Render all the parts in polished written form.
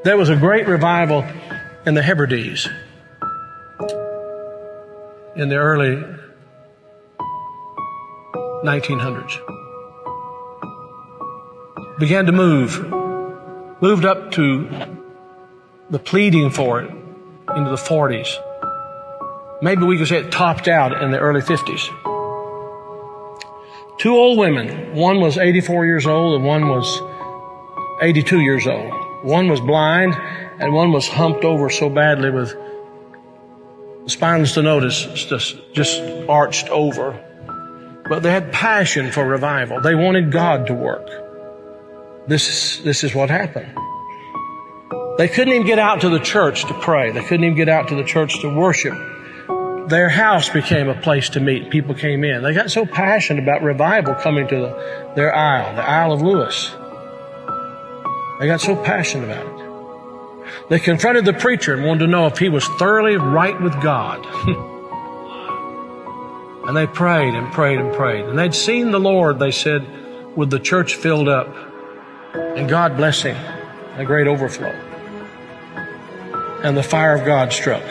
There was a great revival in the Hebrides in the early 1900s. Began to moved up to the pleading for it into the 40s. Maybe we could say it topped out in the early 50s. Two old women, one was 84 years old and one was 82 years old. One was blind and one was humped over so badly with spinal stenosis, just arched over. But they had passion for revival. They wanted God to work. This is what happened. They couldn't even get out to the church to pray. They couldn't even get out to the church to worship. Their house became a place to meet. People came in. They got so passionate about revival coming to their Isle, the Isle of Lewis. They got so passionate about it. They confronted the preacher and wanted to know if he was thoroughly right with God. And they prayed and prayed and prayed. And they'd seen the Lord, they said, with the church filled up and God blessing, a great overflow. And the fire of God struck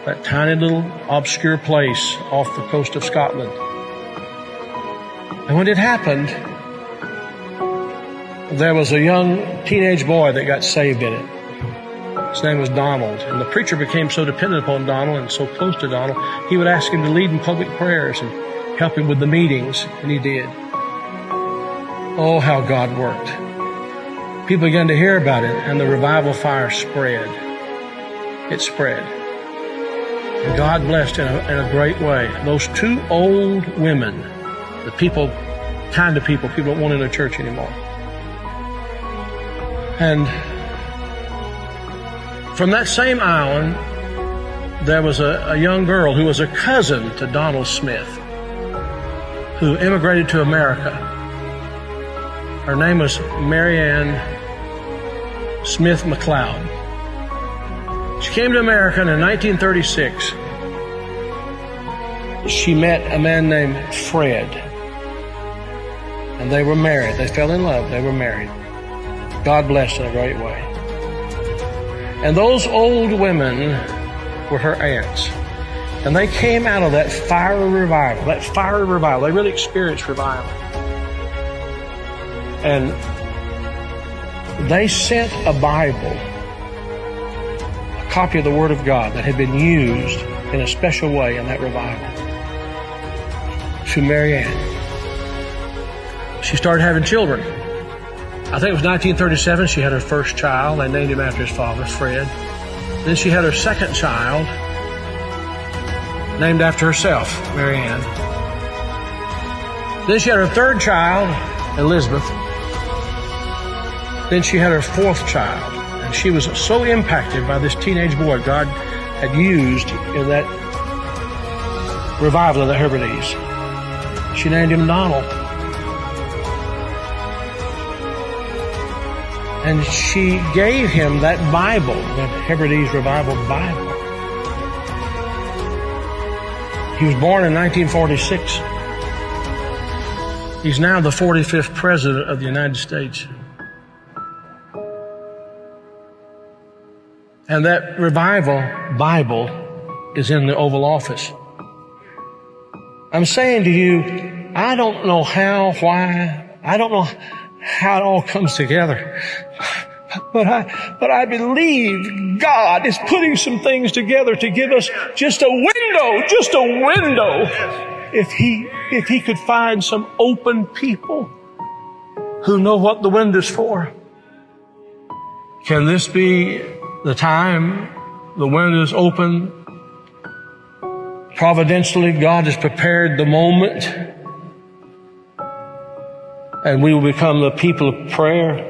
that tiny little obscure place off the coast of Scotland. And when it happened, there was a young teenage boy that got saved in it. His name was Donald. And the preacher became so dependent upon Donald and so close to Donald, he would ask him to lead in public prayers and help him with the meetings, and he did. Oh, how God worked. People began to hear about it, and the revival fire spread. It spread. And God blessed in a great way. Those two old women, the kind of people don't want in a church anymore. And from that same island, there was a young girl who was a cousin to Donald Smith, who immigrated to America. Her name was Marianne Smith McLeod. She came to America in 1936. She met a man named Fred, and they were married. They fell in love. They were married. God blessed in a great way. And those old women were her aunts. And they came out of that fiery revival. They really experienced revival. And they sent a Bible, a copy of the Word of God that had been used in a special way in that revival, to Marianne. She started having children. I think it was 1937 she had her first child. They named him after his father, Fred. Then she had her second child, named after herself, Marianne. Then she had her third child, Elizabeth. Then she had her fourth child. And she was so impacted by this teenage boy God had used in that revival of the Hebrides. She named him Donald. And she gave him that Bible, that Hebrides Revival Bible. He was born in 1946. He's now the 45th President of the United States. And that Revival Bible is in the Oval Office. I'm saying to you, I don't know how, why, I don't know how it all comes together. But I believe God is putting some things together to give us just a window. If He could find some open people who know what the window's for. Can this be the time the window's open? Providentially, God has prepared the moment, and we will become the people of prayer,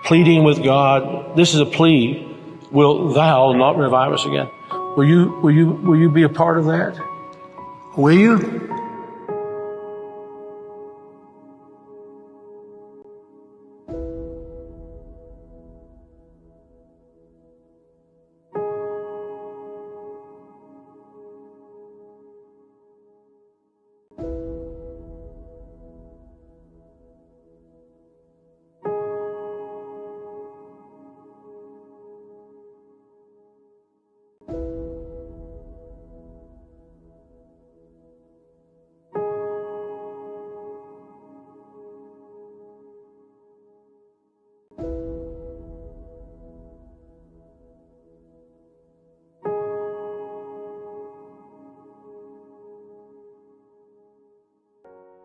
pleading with God. This is a plea. Will Thou not revive us again? Will you be a part of that? Will you?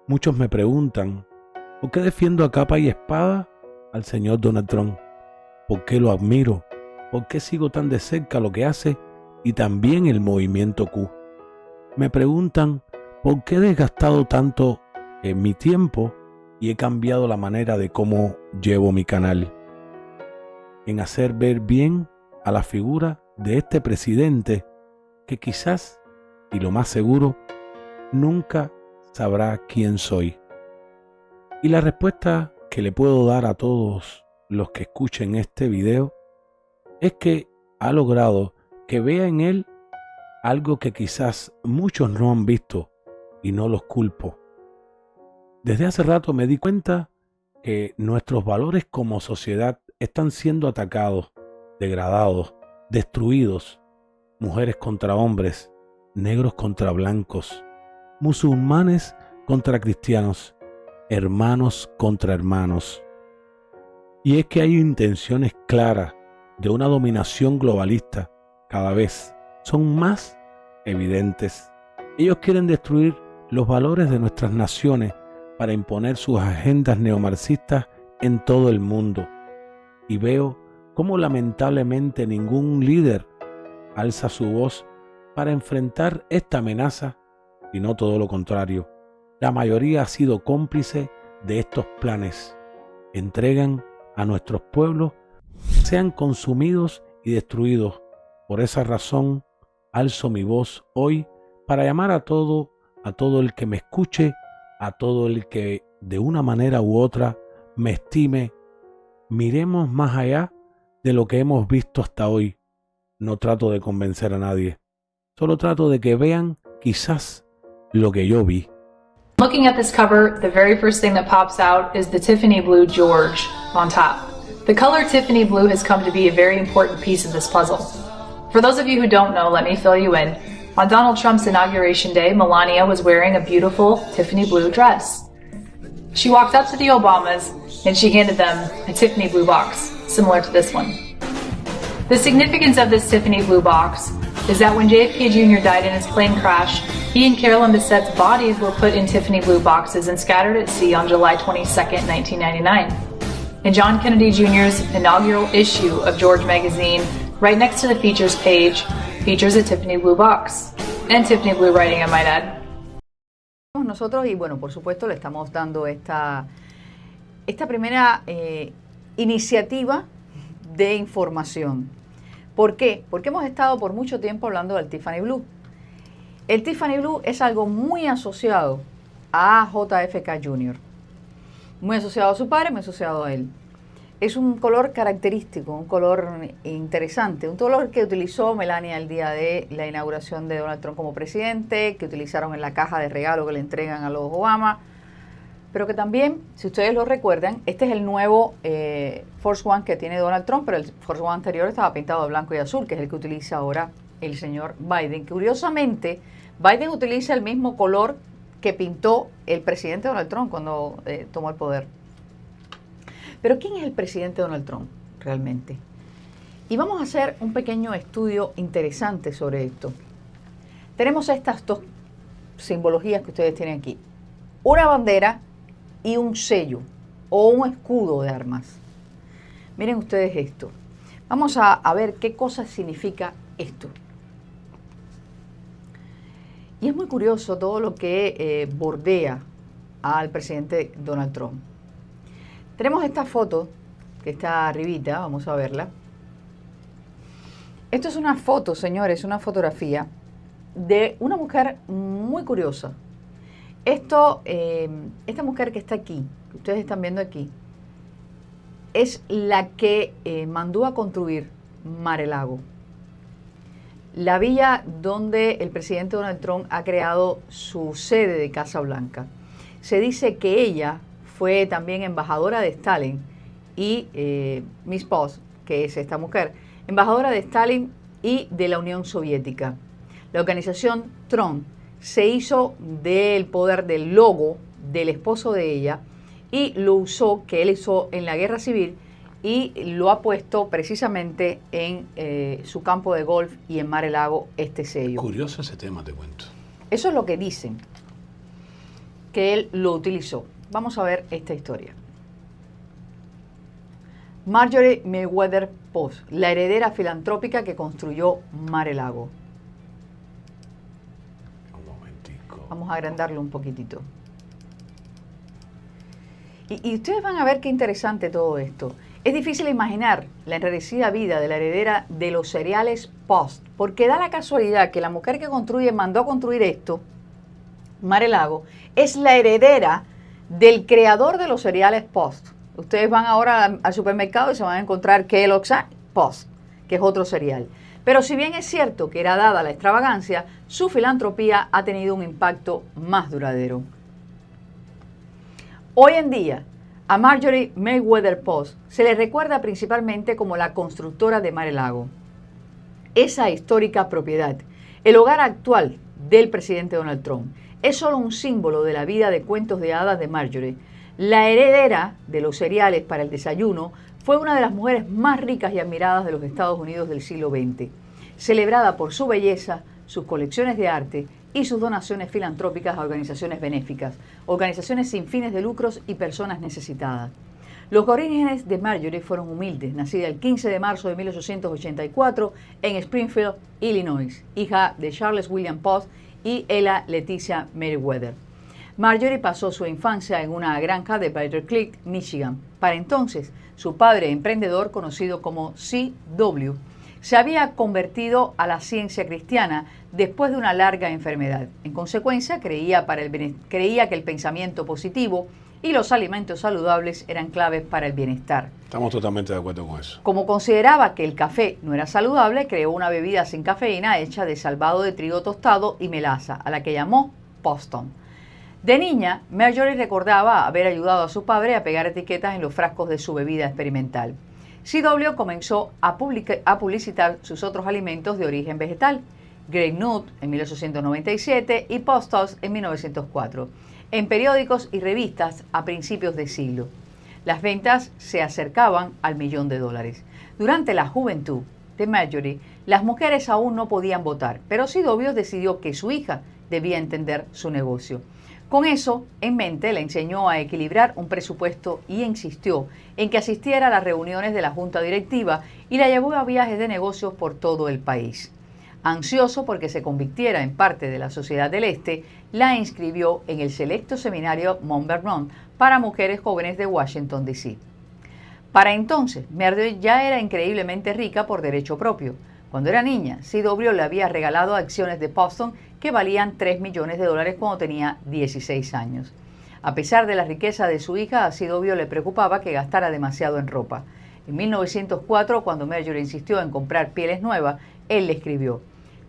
Muchos me preguntan, ¿por qué defiendo a capa y espada al señor Donald Trump? ¿Por qué lo admiro? ¿Por qué sigo tan de cerca lo que hace y también el movimiento Q? Me preguntan, ¿por qué he desgastado tanto en mi tiempo y he cambiado la manera de cómo llevo mi canal? En hacer ver bien a la figura de este presidente que quizás, y lo más seguro, nunca sabrá quién soy. Y la respuesta que le puedo dar a todos los que escuchen este video es que ha logrado que vea en él algo que quizás muchos no han visto, y no los culpo. Desde hace rato me di cuenta que nuestros valores como sociedad están siendo atacados, degradados, destruidos. Mujeres contra hombres, negros contra blancos, musulmanes contra cristianos, hermanos contra hermanos. Y es que hay intenciones claras de una dominación globalista. Cada vez son más evidentes. Ellos quieren destruir los valores de nuestras naciones para imponer sus agendas neomarxistas en todo el mundo. Y veo cómo lamentablemente ningún líder alza su voz para enfrentar esta amenaza, y no todo lo contrario. La mayoría ha sido cómplice de estos planes. Entregan a nuestros pueblos sean consumidos y destruidos. Por esa razón, alzo mi voz hoy para llamar a todo el que me escuche, a todo el que de una manera u otra me estime. Miremos más allá de lo que hemos visto hasta hoy. No trato de convencer a nadie, solo trato de que vean quizás lo que yo vi. Looking at this cover, the very first thing that pops out is the Tiffany blue George on top. The color Tiffany blue has come to be a very important piece of this puzzle. For those of you who don't know, let me fill you in. On Donald Trump's inauguration day, Melania was wearing a beautiful Tiffany blue dress. She walked up to the Obamas and she handed them a Tiffany blue box, similar to this one. The significance of this Tiffany blue box is that when JFK Jr. died in his plane crash, he and Carolyn Bessette's bodies were put in Tiffany blue boxes and scattered at sea on July 22nd, 1999. In John Kennedy Jr.'s inaugural issue of George magazine, right next to the features page, features a Tiffany blue box. And Tiffany blue writing, I might add. Nosotros, y bueno, por supuesto, le estamos dando esta primera iniciativa de información. ¿Por qué? Porque hemos estado por mucho tiempo hablando del Tiffany Blue. El Tiffany Blue es algo muy asociado a JFK Jr., muy asociado a su padre, muy asociado a él. Es un color característico, un color interesante, un color que utilizó Melania el día de la inauguración de Donald Trump como presidente, que utilizaron en la caja de regalo que le entregan a los Obama, pero que también, si ustedes lo recuerdan, este es el nuevo Force One que tiene Donald Trump, pero el Force One anterior estaba pintado de blanco y azul, que es el que utiliza ahora el señor Biden. Curiosamente, Biden utiliza el mismo color que pintó el presidente Donald Trump cuando tomó el poder. Pero ¿quién es el presidente Donald Trump realmente? Y vamos a hacer un pequeño estudio interesante sobre esto. Tenemos estas dos simbologías que ustedes tienen aquí. Una bandera y un sello o un escudo de armas. Miren ustedes esto. Vamos a ver qué cosa significa esto. Y es muy curioso todo lo que bordea al presidente Donald Trump. Tenemos esta foto que está arribita, vamos a verla. Esto es una foto, señores, una fotografía de una mujer muy curiosa. Esta mujer que está aquí, que ustedes están viendo aquí, es la que mandó a construir Mar-a-Lago, la villa donde el presidente Donald Trump ha creado su sede de Casa Blanca. Se dice que ella fue también embajadora de Stalin y Miss Post, que es esta mujer, embajadora de Stalin y de la Unión Soviética. La organización Trump se hizo del poder del logo del esposo de ella y lo usó, que él hizo en la guerra civil, y lo ha puesto precisamente en su campo de golf y en Mar-a-Lago este sello. Curioso ese tema, te cuento. Eso es lo que dicen. que él lo utilizó. Vamos a ver esta historia. Marjorie Mayweather Post, la heredera filantrópica que construyó Mar-a-Lago. Un momentico. Vamos a agrandarlo un poquitito. Y ustedes van a ver qué interesante todo esto. Es difícil imaginar la enrarecida vida de la heredera de los cereales Post, porque da la casualidad que la mujer que mandó a construir esto, Mar-a-Lago, es la heredera del creador de los cereales Post. Ustedes van ahora al supermercado y se van a encontrar Kellogg's Post, que es otro cereal. Pero si bien es cierto que era dada la extravagancia, su filantropía ha tenido un impacto más duradero. Hoy en día, a Marjorie Mayweather Post se le recuerda principalmente como la constructora de Mar-a-Lago. Esa histórica propiedad, el hogar actual del presidente Donald Trump, es solo un símbolo de la vida de cuentos de hadas de Marjorie. La heredera de los cereales para el desayuno fue una de las mujeres más ricas y admiradas de los Estados Unidos del siglo XX, celebrada por su belleza, sus colecciones de arte y sus donaciones filantrópicas a organizaciones benéficas, organizaciones sin fines de lucros y personas necesitadas. Los orígenes de Marjorie fueron humildes, nacida el 15 de marzo de 1884 en Springfield, Illinois, hija de Charles William Post y Ella Leticia Mayweather. Marjorie pasó su infancia en una granja de Battle Creek, Michigan. Para entonces, su padre emprendedor, conocido como C.W., se había convertido a la ciencia cristiana después de una larga enfermedad. En consecuencia, creía que el pensamiento positivo y los alimentos saludables eran claves para el bienestar. Estamos totalmente de acuerdo con eso. Como consideraba que el café no era saludable, creó una bebida sin cafeína hecha de salvado de trigo tostado y melaza, a la que llamó Poston. De niña, Marjorie recordaba haber ayudado a su padre a pegar etiquetas en los frascos de su bebida experimental. C.W. comenzó a publicitar sus otros alimentos de origen vegetal, Grape Nut en 1897 y Postos en 1904, en periódicos y revistas a principios de siglo. Las ventas se acercaban al $1.000.000. Durante la juventud de Marjorie, las mujeres aún no podían votar, pero C.W. decidió que su hija debía entender su negocio. Con eso en mente, le enseñó a equilibrar un presupuesto y insistió en que asistiera a las reuniones de la junta directiva y la llevó a viajes de negocios por todo el país. Ansioso porque se convirtiera en parte de la Sociedad del Este, la inscribió en el selecto seminario Mount Vernon para mujeres jóvenes de Washington, D.C. Para entonces, Marjorie ya era increíblemente rica por derecho propio. Cuando era niña, C.W. le había regalado acciones de Poston que valían $3 millones cuando tenía 16 años. A pesar de la riqueza de su hija, a C.W. le preocupaba que gastara demasiado en ropa. En 1904, cuando Marjorie insistió en comprar pieles nuevas, él le escribió: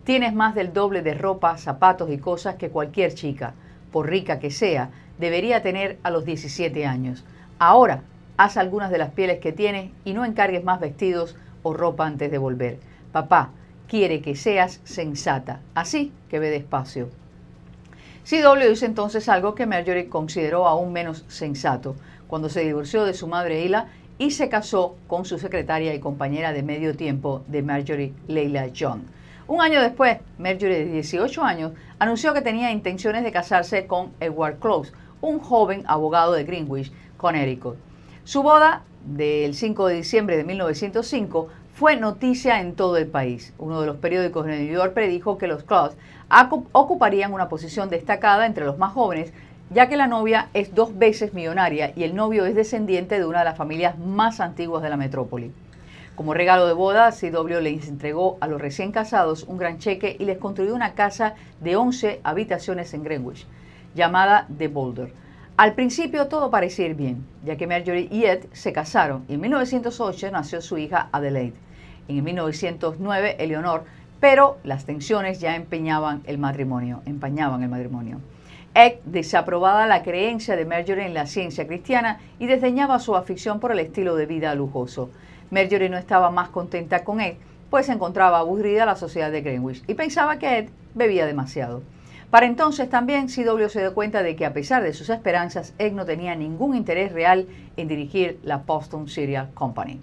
«Tienes más del doble de ropa, zapatos y cosas que cualquier chica, por rica que sea, debería tener a los 17 años. Ahora, haz algunas de las pieles que tienes y no encargues más vestidos o ropa antes de volver. Papá quiere que seas sensata, así que ve despacio». C.W. hizo entonces algo que Marjorie consideró aún menos sensato, cuando se divorció de su madre Ella y se casó con su secretaria y compañera de medio tiempo de Marjorie, Leila John. Un año después, Marjorie, de 18 años, anunció que tenía intenciones de casarse con Edward Close, un joven abogado de Greenwich, Connecticut. Su boda, del 5 de diciembre de 1905, fue noticia en todo el país. Uno de los periódicos de New York predijo que los Close ocuparían una posición destacada entre los más jóvenes, ya que la novia es 2 veces millonaria y el novio es descendiente de una de las familias más antiguas de la metrópoli. Como regalo de boda, C.W. les entregó a los recién casados un gran cheque y les construyó una casa de 11 habitaciones en Greenwich, llamada The Boulder. Al principio todo parecía ir bien, ya que Marjorie y Ed se casaron y en 1908 nació su hija Adelaide. En 1909, Eleanor, pero las tensiones ya empañaban el matrimonio. Ed desaprobaba la creencia de Marjorie en la ciencia cristiana y desdeñaba su afición por el estilo de vida lujoso. Marjorie no estaba más contenta con Ed, pues encontraba aburrida la sociedad de Greenwich y pensaba que Ed bebía demasiado. Para entonces también C.W. se dio cuenta de que a pesar de sus esperanzas, Ed no tenía ningún interés real en dirigir la Poston Cereal Company.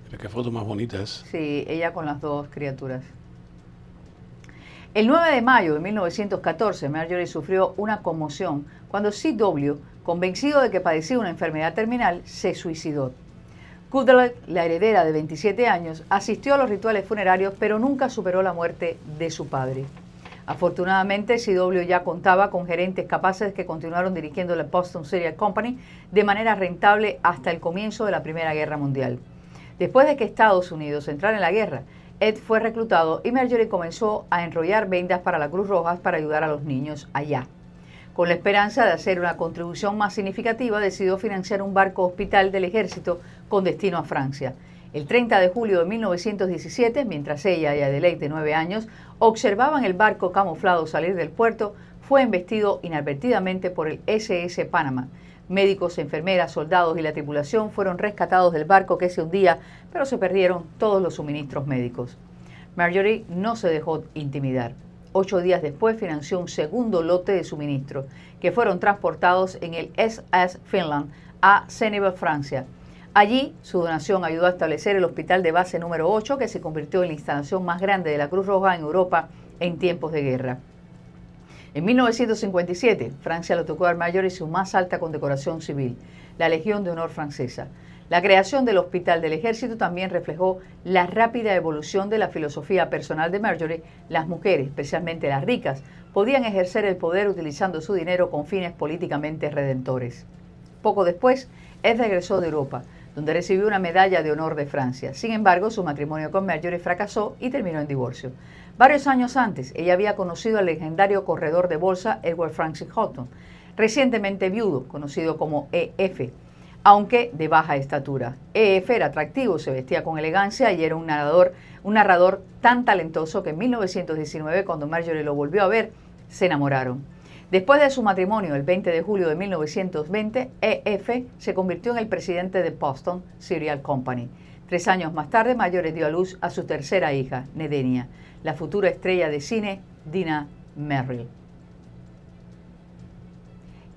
Pero qué foto más bonita es. Sí, ella con las 2 criaturas. El 9 de mayo de 1914, Marjorie sufrió una conmoción cuando C.W., convencido de que padecía una enfermedad terminal, se suicidó. Goodlett, la heredera de 27 años, asistió a los rituales funerarios, pero nunca superó la muerte de su padre. Afortunadamente, C.W. ya contaba con gerentes capaces que continuaron dirigiendo la Boston Cereal Company de manera rentable hasta el comienzo de la Primera Guerra Mundial. Después de que Estados Unidos entrara en la guerra, Ed fue reclutado y Marjorie comenzó a enrollar vendas para la Cruz Roja para ayudar a los niños allá. Con la esperanza de hacer una contribución más significativa, decidió financiar un barco hospital del ejército con destino a Francia. El 30 de julio de 1917, mientras ella y Adelaide, de 9 años, observaban el barco camuflado salir del puerto, fue embestido inadvertidamente por el SS Panama. Médicos, enfermeras, soldados y la tripulación fueron rescatados del barco que se hundía, pero se perdieron todos los suministros médicos. Marjorie no se dejó intimidar. 8 días después financió un segundo lote de suministros, que fueron transportados en el SS Finland a Senneval, Francia. Allí, su donación ayudó a establecer el hospital de base número 8, que se convirtió en la instalación más grande de la Cruz Roja en Europa en tiempos de guerra. En 1957, Francia le tocó a Marjorie su más alta condecoración civil, la Legión de Honor francesa. La creación del Hospital del Ejército también reflejó la rápida evolución de la filosofía personal de Marjorie. Las mujeres, especialmente las ricas, podían ejercer el poder utilizando su dinero con fines políticamente redentores. Poco después, Ed regresó de Europa, donde recibió una medalla de honor de Francia. Sin embargo, su matrimonio con Marjorie fracasó y terminó en divorcio. Varios años antes, ella había conocido al legendario corredor de bolsa Edward Francis Houghton, recientemente viudo, conocido como E.F., aunque de baja estatura. E.F. era atractivo, se vestía con elegancia y era un narrador tan talentoso que en 1919, cuando Marjorie lo volvió a ver, se enamoraron. Después de su matrimonio, el 20 de julio de 1920, E.F. se convirtió en el presidente de Boston Cereal Company. 3 años más tarde, Marjorie dio a luz a su tercera hija, Nedenia, la futura estrella de cine, Dina Merrill.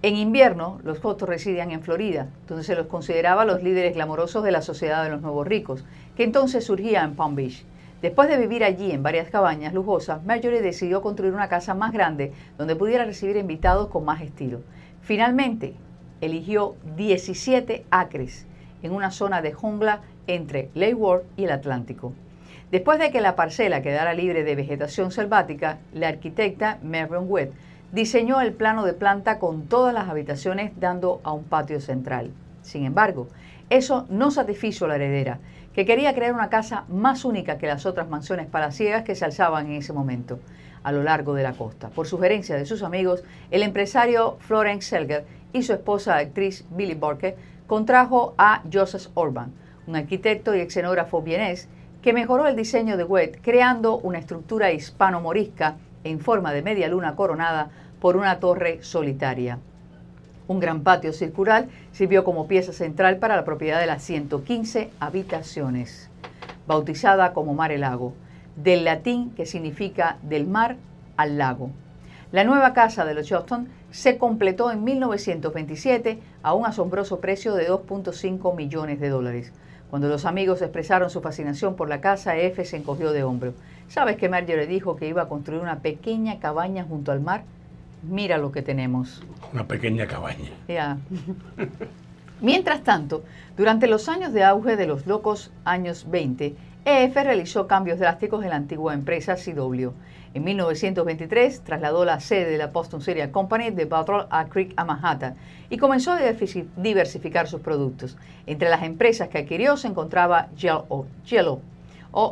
En invierno, los Houghton residían en Florida, donde se los consideraba los líderes glamorosos de la sociedad de los nuevos ricos, que entonces surgía en Palm Beach. Después de vivir allí en varias cabañas lujosas, Marjorie decidió construir una casa más grande donde pudiera recibir invitados con más estilo. Finalmente, eligió 17 acres en una zona de jungla entre Lake Worth y el Atlántico. Después de que la parcela quedara libre de vegetación selvática, la arquitecta Marion Webb diseñó el plano de planta con todas las habitaciones dando a un patio central. Sin embargo, eso no satisfizo a la heredera, que quería crear una casa más única que las otras mansiones palaciegas que se alzaban en ese momento a lo largo de la costa. Por sugerencia de sus amigos, el empresario Florence Selger y su esposa actriz Billie Burke contrajo a Joseph Orban, un arquitecto y escenógrafo vienés, que mejoró el diseño de Webb creando una estructura hispano-morisca en forma de media luna coronada por una torre solitaria. Un gran patio circular sirvió como pieza central para la propiedad de las 115 habitaciones, bautizada como Mar-a-Lago, del latín que significa del mar al lago. La nueva casa de los Houghton se completó en 1927 a un asombroso precio de $2.5 millones. Cuando los amigos expresaron su fascinación por la casa, F se encogió de hombro. ¿Sabes que Marjorie dijo que iba a construir una pequeña cabaña junto al mar? Mira lo que tenemos. Una pequeña cabaña. Ya. Mientras tanto, durante los años de auge de los locos años 20, EF realizó cambios drásticos en la antigua empresa C.W. En 1923 trasladó la sede de la Boston Cereal Company de Battle Creek a Manhattan y comenzó a diversificar sus productos. Entre las empresas que adquirió se encontraba Jello,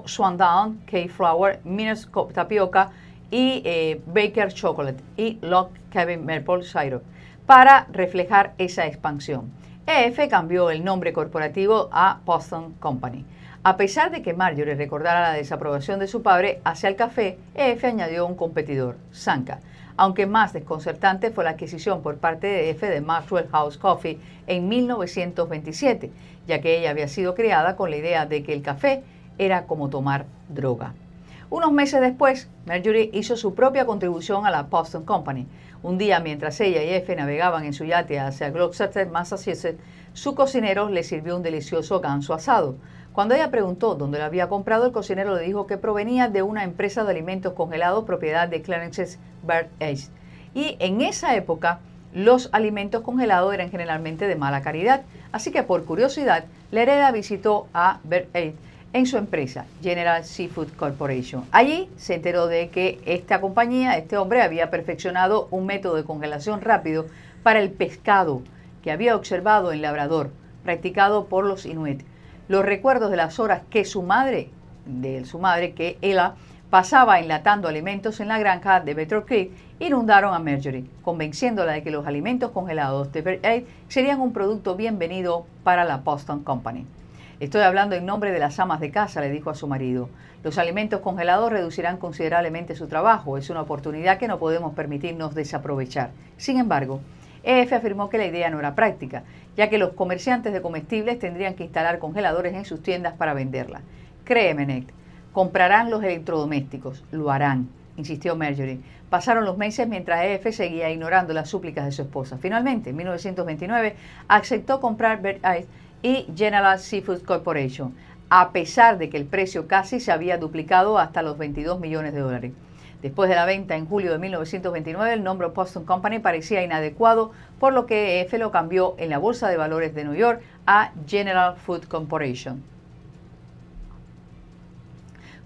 Swandown, K-Flour, Minas Tapioca y Baker Chocolate y Log Cabin Maple Syrup para reflejar esa expansión. EF cambió el nombre corporativo a Boston Company. A pesar de que Marjorie recordara la desaprobación de su padre hacia el café, EF añadió un competidor, Sanka, aunque más desconcertante fue la adquisición por parte de EF de Maxwell House Coffee en 1927, ya que ella había sido criada con la idea de que el café era como tomar droga. Unos meses después, Marjorie hizo su propia contribución a la Boston Company. Un día, mientras ella y F navegaban en su yate hacia Gloucester, Massachusetts, su cocinero le sirvió un delicioso ganso asado. Cuando ella preguntó dónde lo había comprado, el cocinero le dijo que provenía de una empresa de alimentos congelados propiedad de Clarence Bird Aid. Y en esa época, los alimentos congelados eran generalmente de mala calidad, así que por curiosidad, la heredera visitó a Bird Aid en su empresa, General Seafood Corporation. Allí se enteró de que esta compañía, este hombre, había perfeccionado un método de congelación rápido para el pescado que había observado en Labrador, practicado por los Inuit. Los recuerdos de las horas que que Ella pasaba enlatando alimentos en la granja de Better Creek, inundaron a Marjorie, convenciéndola de que los alimentos congelados de Bird Aid serían un producto bienvenido para la Boston Company. Estoy hablando en nombre de las amas de casa, le dijo a su marido. Los alimentos congelados reducirán considerablemente su trabajo. Es una oportunidad que no podemos permitirnos desaprovechar. Sin embargo, EF afirmó que la idea no era práctica, ya que los comerciantes de comestibles tendrían que instalar congeladores en sus tiendas para venderla. Créeme, Ned, comprarán los electrodomésticos, lo harán, insistió Marjorie. Pasaron los meses mientras EF seguía ignorando las súplicas de su esposa. Finalmente, en 1929, aceptó comprar Bird Aid y General Seafood Corporation, a pesar de que el precio casi se había duplicado hasta los $22 millones. Después de la venta en julio de 1929, el nombre Boston Company parecía inadecuado, por lo que EF lo cambió en la Bolsa de Valores de New York a General Food Corporation.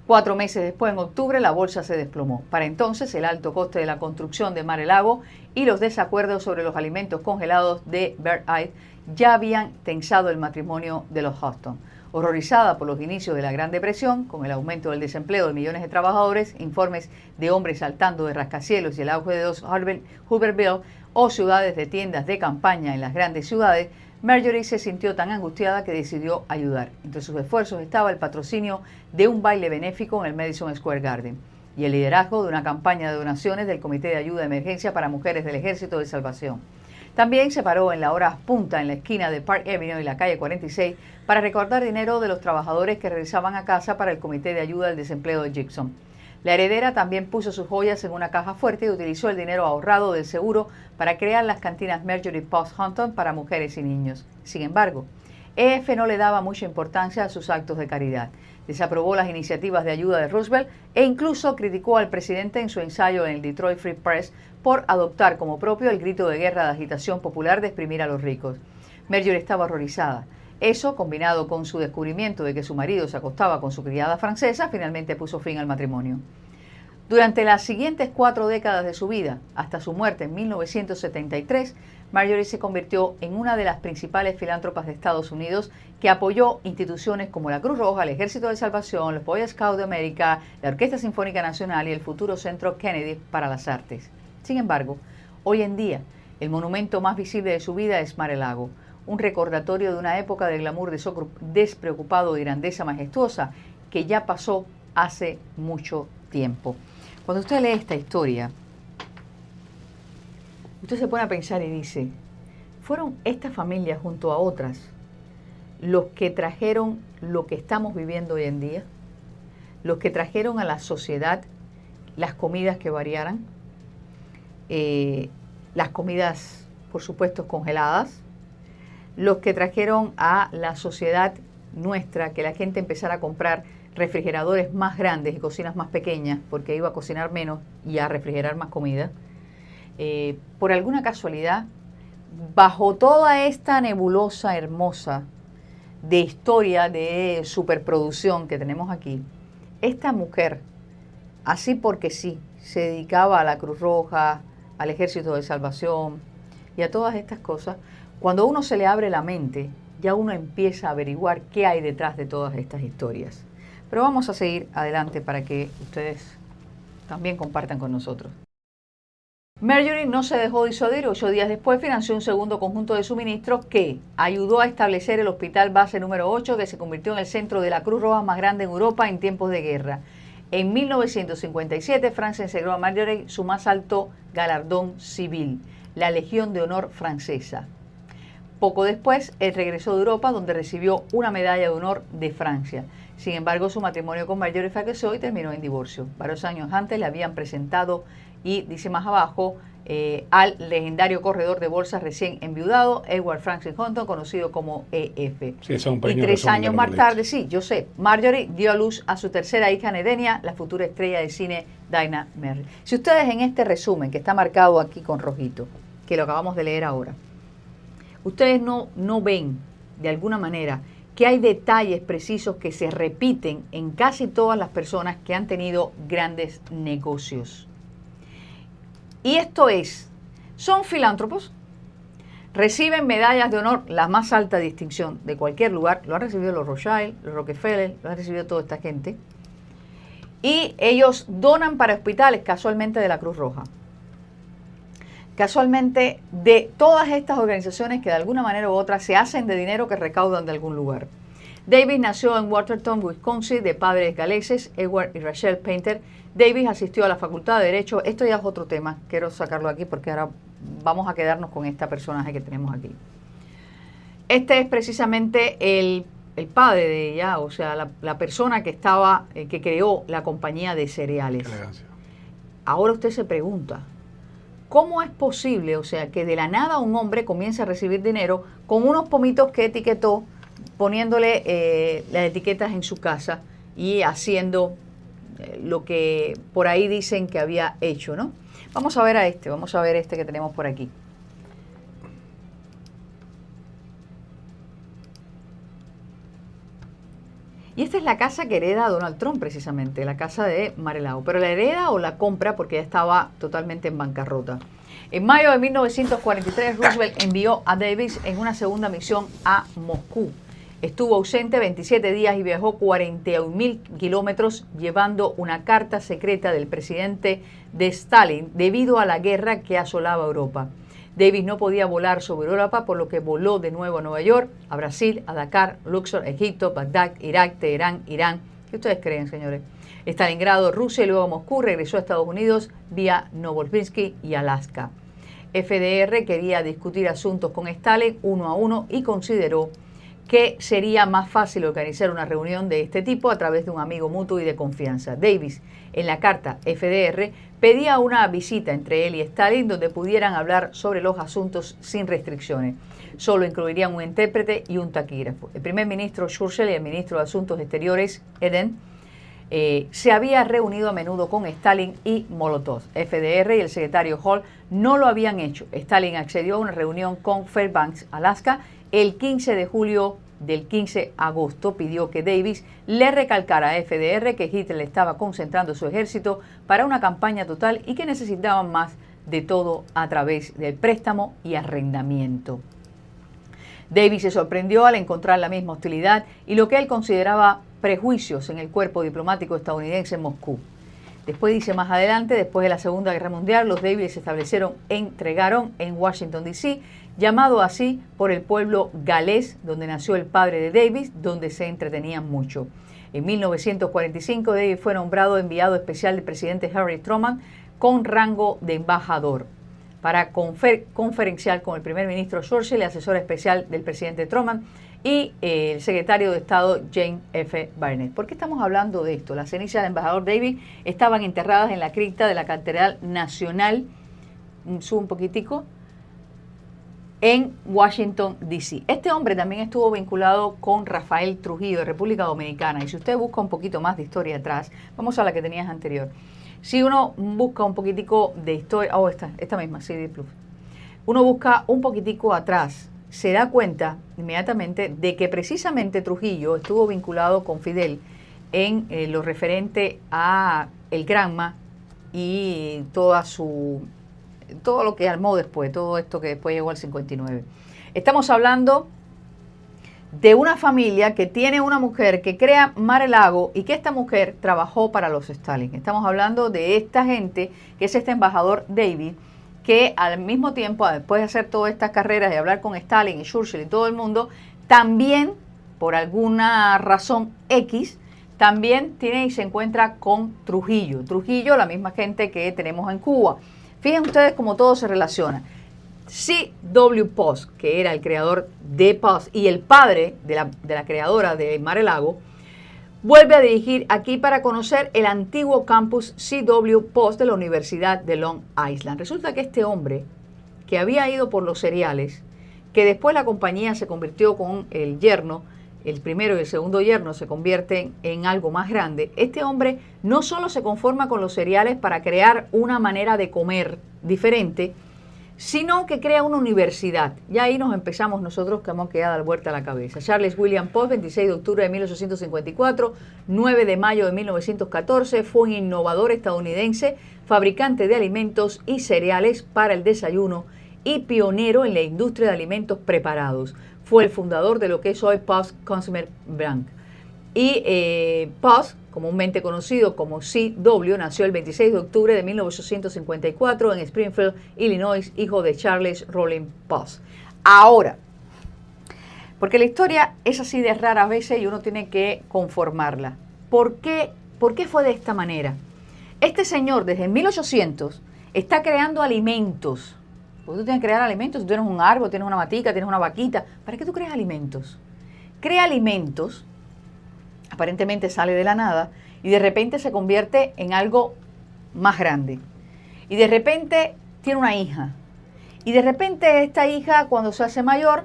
4 meses después, en octubre, la bolsa se desplomó. Para entonces, el alto coste de la construcción de Mar-a-Lago y los desacuerdos sobre los alimentos congelados de Bird Aid ya habían tensado el matrimonio de los Houghton. Horrorizada por los inicios de la Gran Depresión, con el aumento del desempleo de millones de trabajadores, informes de hombres saltando de rascacielos y el auge de los Hooverville o ciudades de tiendas de campaña en las grandes ciudades, Marjorie se sintió tan angustiada que decidió ayudar. Entre sus esfuerzos estaba el patrocinio de un baile benéfico en el Madison Square Garden y el liderazgo de una campaña de donaciones del Comité de Ayuda de Emergencia para Mujeres del Ejército de Salvación. También se paró en la hora punta en la esquina de Park Avenue y la calle 46 para recaudar dinero de los trabajadores que regresaban a casa para el Comité de Ayuda al Desempleo de Gibson. La heredera también puso sus joyas en una caja fuerte y utilizó el dinero ahorrado del seguro para crear las cantinas Marjorie Post Houghton para mujeres y niños. Sin embargo, EF no le daba mucha importancia a sus actos de caridad. Desaprobó las iniciativas de ayuda de Roosevelt e incluso criticó al presidente en su ensayo en el Detroit Free Press por adoptar como propio el grito de guerra de agitación popular de exprimir a los ricos. Marjorie estaba horrorizada. Eso, combinado con su descubrimiento de que su marido se acostaba con su criada francesa, finalmente puso fin al matrimonio. Durante las siguientes 4 décadas de su vida, hasta su muerte en 1973, Marjorie se convirtió en una de las principales filántropas de Estados Unidos que apoyó instituciones como la Cruz Roja, el Ejército de Salvación, los Boy Scouts de América, la Orquesta Sinfónica Nacional y el futuro Centro Kennedy para las Artes. Sin embargo, hoy en día, el monumento más visible de su vida es Mar-a-Lago, un recordatorio de una época de glamour despreocupado de grandeza majestuosa que ya pasó hace mucho tiempo. Cuando usted lee esta historia, usted se pone a pensar y dice, ¿fueron estas familias junto a otras los que trajeron lo que estamos viviendo hoy en día? ¿Los que trajeron a la sociedad las comidas que variaran? Las comidas, por supuesto, congeladas. Los que trajeron a la sociedad nuestra que la gente empezara a comprar refrigeradores más grandes y cocinas más pequeñas porque iba a cocinar menos y a refrigerar más comida. Por alguna casualidad, bajo toda esta nebulosa hermosa de historia de superproducción que tenemos aquí, esta mujer, así porque sí, se dedicaba a la Cruz Roja, al Ejército de Salvación y a todas estas cosas. Cuando a uno se le abre la mente, ya uno empieza a averiguar qué hay detrás de todas estas historias. Pero vamos a seguir adelante para que ustedes también compartan con nosotros. Marjorie no se dejó disuadir. 8 días después financió un segundo conjunto de suministros que ayudó a establecer el Hospital Base número 8, que se convirtió en el centro de la Cruz Roja más grande en Europa en tiempos de guerra. En 1957, Francia entregó a Marjorie su más alto galardón civil, la Legión de Honor francesa. Poco después, él regresó de Europa, donde recibió una medalla de honor de Francia. Sin embargo, su matrimonio con Marjorie fracasó y terminó en divorcio. Varios años antes le habían presentado, y dice más abajo, al legendario corredor de bolsas recién enviudado, Edward Franklin Huntington, conocido como EF. Sí, eso es un Y pequeño 3 resumen de años lo más que tarde, sí, yo sé, Marjorie dio a luz a su tercera hija Nedenia, la futura estrella de cine Dinah Merrill. Si ustedes en este resumen, que está marcado aquí con rojito, que lo acabamos de leer ahora, ustedes no ven de alguna manera que hay detalles precisos que se repiten en casi todas las personas que han tenido grandes negocios. Y esto son filántropos, reciben medallas de honor, la más alta distinción de cualquier lugar, lo han recibido los Rothschild, los Rockefeller, lo han recibido toda esta gente, y ellos donan para hospitales, casualmente de la Cruz Roja, casualmente de todas estas organizaciones que de alguna manera u otra se hacen de dinero que recaudan de algún lugar. Davis nació en Watertown, Wisconsin, de padres galeses, Edward y Rachel Painter. Davis asistió a la Facultad de Derecho. Esto ya es otro tema, quiero sacarlo aquí porque ahora vamos a quedarnos con este personaje que tenemos aquí. Este es precisamente el padre de ella, o sea, la persona que creó la compañía de cereales. Ahora usted se pregunta, ¿cómo es posible, o sea, que de la nada un hombre comience a recibir dinero con unos pomitos que etiquetó, poniéndole las etiquetas en su casa y haciendo lo que por ahí dicen que había hecho, ¿no? Vamos a ver este que tenemos por aquí. Y esta es la casa que hereda Donald Trump, precisamente, la casa de Mar-a-Lago. Pero la hereda o la compra porque ya estaba totalmente en bancarrota. En mayo de 1943, Roosevelt envió a Davis en una segunda misión a Moscú. Estuvo ausente 27 días y viajó 41.000 kilómetros llevando una carta secreta del presidente de Stalin debido a la guerra que asolaba Europa. Davis no podía volar sobre Europa, por lo que voló de nuevo a Nueva York, a Brasil, a Dakar, Luxor, Egipto, Bagdad, Irak, Teherán, Irán. ¿Qué ustedes creen, señores? Stalingrado, Rusia y luego Moscú. Regresó a Estados Unidos vía Novosibirsk y Alaska. FDR quería discutir asuntos con Stalin uno a uno y consideró que sería más fácil organizar una reunión de este tipo a través de un amigo mutuo y de confianza. Davis, en la carta FDR, pedía una visita entre él y Stalin donde pudieran hablar sobre los asuntos sin restricciones. Solo incluirían un intérprete y un taquígrafo. El primer ministro Churchill y el ministro de Asuntos Exteriores, Eden, se había reunido a menudo con Stalin y Molotov. FDR y el secretario Hall no lo habían hecho. Stalin accedió a una reunión con Fairbanks, Alaska, el 15 de julio del 15 de agosto. Pidió que Davis le recalcara a FDR que Hitler estaba concentrando su ejército para una campaña total y que necesitaban más de todo a través del préstamo y arrendamiento. Davis se sorprendió al encontrar la misma hostilidad y lo que él consideraba prejuicios en el cuerpo diplomático estadounidense en Moscú. Después dice más adelante, después de la Segunda Guerra Mundial, los Davis se entregaron en Washington, D.C., llamado así por el pueblo galés, donde nació el padre de Davis, donde se entretenían mucho. En 1945, Davis fue nombrado enviado especial del presidente Harry Truman con rango de embajador para conferenciar con el primer ministro Churchill, el asesor especial del presidente Truman, y el secretario de Estado James F. Barnett. ¿Por qué estamos hablando de esto? Las cenizas del embajador Davis estaban enterradas en la cripta de la Catedral Nacional, sube un poquitico, en Washington, D.C. Este hombre también estuvo vinculado con Rafael Trujillo de República Dominicana. Y si usted busca un poquito más de historia atrás, vamos a la que tenías anterior. Si uno busca un poquitico de historia, esta misma, CD Plus. Uno busca un poquitico atrás, se da cuenta inmediatamente de que precisamente Trujillo estuvo vinculado con Fidel en lo referente a el Granma y todo lo que armó después, todo esto que después llegó al 59. Estamos hablando de una familia que tiene una mujer que crea Mar-a-Lago y que esta mujer trabajó para los Stalin. Estamos hablando de esta gente, que es este embajador Davis, que al mismo tiempo, después de hacer todas estas carreras y hablar con Stalin y Churchill y todo el mundo, también, por alguna razón X, también tiene y se encuentra con Trujillo. Trujillo, la misma gente que tenemos en Cuba. Fíjense ustedes cómo todo se relaciona. C.W. Post, que era el creador de Post y el padre de la creadora de Mar-a-Lago, vuelve a dirigir aquí para conocer el antiguo campus CW Post de la Universidad de Long Island. Resulta que este hombre, que había ido por los cereales, que después la compañía se convirtió con el yerno, el primero y el segundo yerno se convierten en algo más grande, este hombre no solo se conforma con los cereales para crear una manera de comer diferente, sino que crea una universidad. Y ahí nos empezamos nosotros que hemos quedado dar vuelta a la cabeza. Charles William Post, 26 de octubre de 1854, 9 de mayo de 1914, fue un innovador estadounidense, fabricante de alimentos y cereales para el desayuno y pionero en la industria de alimentos preparados. Fue el fundador de lo que es hoy Post Consumer Brand. Y Post, comúnmente conocido como CW, nació el 26 de octubre de 1854 en Springfield, Illinois, hijo de Charles Rollin Post. Ahora, porque la historia es así de rara a veces y uno tiene que conformarla. ¿Por qué fue de esta manera? Este señor desde 1800 está creando alimentos. Porque tú tienes que crear alimentos, tú tienes un árbol, tienes una matica, tienes una vaquita. ¿Para qué tú creas alimentos? Crea alimentos, aparentemente sale de la nada, y de repente se convierte en algo más grande. Y de repente tiene una hija. Y de repente esta hija, cuando se hace mayor,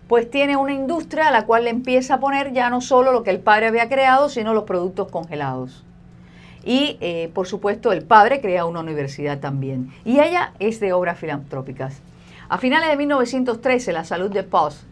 pues tiene una industria a la cual le empieza a poner ya no solo lo que el padre había creado, sino los productos congelados. Y, por supuesto, el padre crea una universidad también. Y ella es de obras filantrópicas. A finales de 1913, la salud de Post,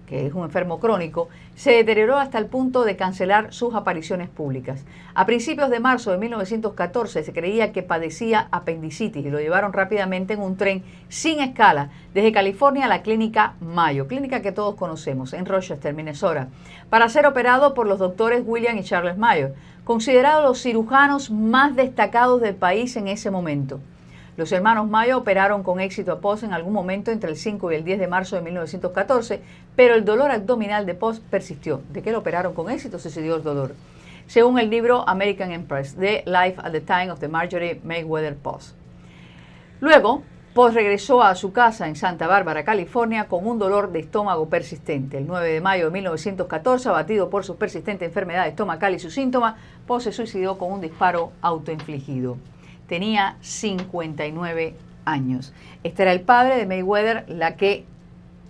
que es un enfermo crónico, se deterioró hasta el punto de cancelar sus apariciones públicas. A principios de marzo de 1914 se creía que padecía apendicitis y lo llevaron rápidamente en un tren sin escala desde California a la clínica Mayo, clínica que todos conocemos, en Rochester, Minnesota, para ser operado por los doctores William y Charles Mayo, considerados los cirujanos más destacados del país en ese momento. Los hermanos Mayo operaron con éxito a Post en algún momento entre el 5 y el 10 de marzo de 1914, pero el dolor abdominal de Post persistió. ¿De qué lo operaron con éxito? Se siguió el dolor. Según el libro American Empress, The Life at the Time of the Marjorie Mayweather Post. Luego, Post regresó a su casa en Santa Bárbara, California, con un dolor de estómago persistente. El 9 de mayo de 1914, abatido por su persistente enfermedad estomacal y sus síntomas, Post se suicidó con un disparo autoinfligido. Tenía 59 años. Este era el padre de Mayweather, la que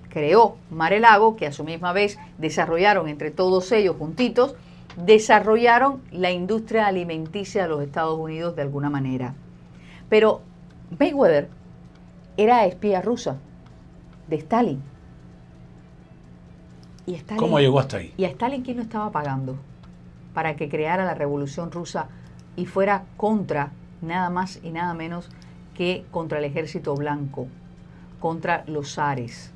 creó Mar-a-Lago, que a su misma vez desarrollaron entre todos ellos juntitos, desarrollaron la industria alimenticia de los Estados Unidos de alguna manera. Pero Mayweather era espía rusa de Stalin. Y Stalin. ¿Cómo llegó hasta ahí? ¿Y a Stalin quién lo estaba pagando? Para que creara la revolución rusa y fuera contra nada más y nada menos que contra el ejército blanco, contra los zares.